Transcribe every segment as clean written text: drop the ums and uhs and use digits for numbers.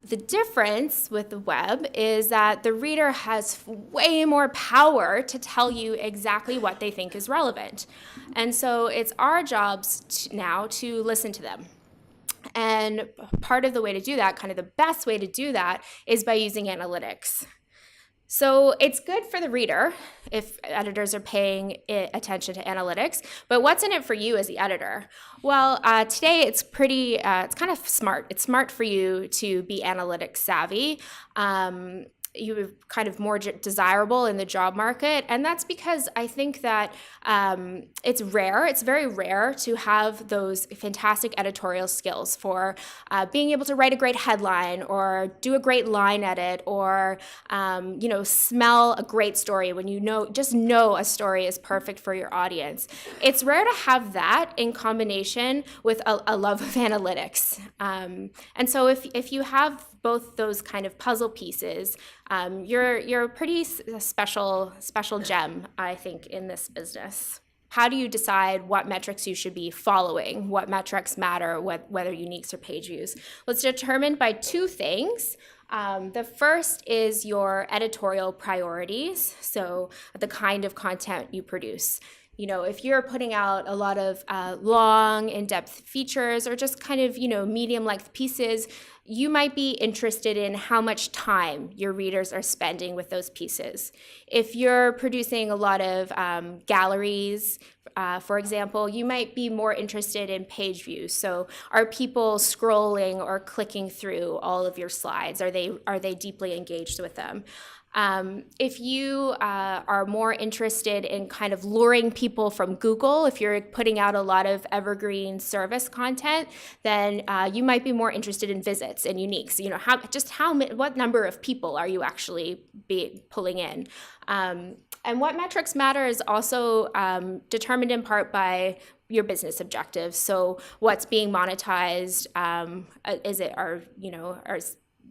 The difference with the web is that the reader has way more power to tell you exactly what they think is relevant. And so it's our jobs now to listen to them. And part of the way to do that, kind of the best way to do that, is by using analytics. So it's good for the reader if editors are paying attention to analytics, but what's in it for you as the editor? Well, today it's kind of smart. It's smart for you to be analytics savvy. You're kind of more desirable in the job market. And that's because I think that it's very rare to have those fantastic editorial skills for being able to write a great headline or do a great line edit or, smell a great story when just know a story is perfect for your audience. It's rare to have that in combination with a love of analytics. And so if you have both those kind of puzzle pieces, you're a pretty special gem, I think, in this business. How do you decide what metrics you should be following? What metrics matter, whether uniques or page views? Well, it's determined by two things. The first is your editorial priorities, so the kind of content you produce. If you're putting out a lot of long, in-depth features or just kind of, medium-length pieces, you might be interested in how much time your readers are spending with those pieces. If you're producing a lot of galleries, for example, you might be more interested in page views. So are people scrolling or clicking through all of your slides? Are they deeply engaged with them? If you are more interested in kind of luring people from Google, if you're putting out a lot of evergreen service content, then you might be more interested in visits and uniques. What number of people are you actually pulling in? And what metrics matter is also determined in part by your business objectives. So what's being monetized?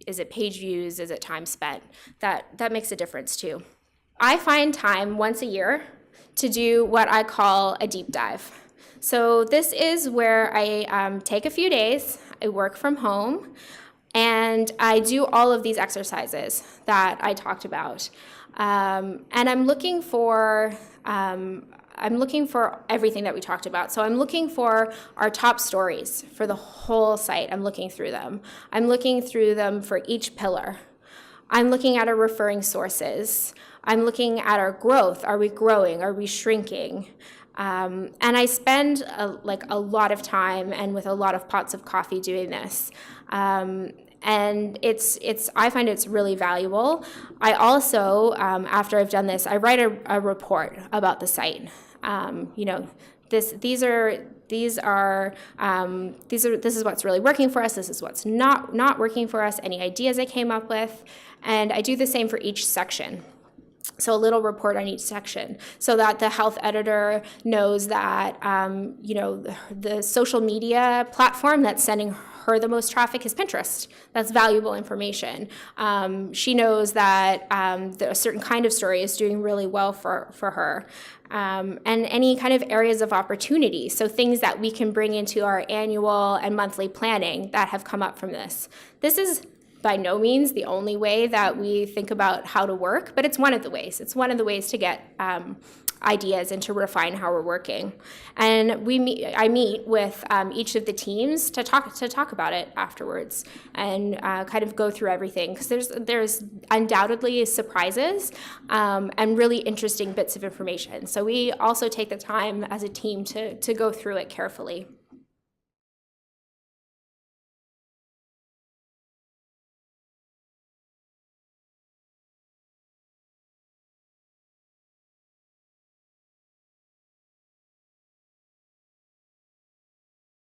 Is it page views? Is it time spent? That makes a difference too. I find time once a year to do what I call a deep dive. So this is where I take a few days, I work from home, and I do all of these exercises that I talked about. And I'm looking for everything that we talked about. So I'm looking for our top stories for the whole site. I'm looking through them. I'm looking through them for each pillar. I'm looking at our referring sources. I'm looking at our growth. Are we growing? Are we shrinking? And I spend a lot of time and with a lot of pots of coffee doing this. And I find it's really valuable. I also, after I've done this, I write a report about the site. This is what's really working for us. This is what's not working for us. Any ideas I came up with, and I do the same for each section. So a little report on each section so that the health editor knows that, the social media platform that's sending her the most traffic is Pinterest. That's valuable information. She knows that a certain kind of story is doing really well for her. And any kind of areas of opportunity, so things that we can bring into our annual and monthly planning that have come up from this. This is by no means the only way that we think about how to work, but it's one of the ways. It's one of the ways to get ideas and to refine how we're working. And I meet with each of the teams to talk about it afterwards and kind of go through everything, because there's undoubtedly surprises and really interesting bits of information. So we also take the time as a team to go through it carefully.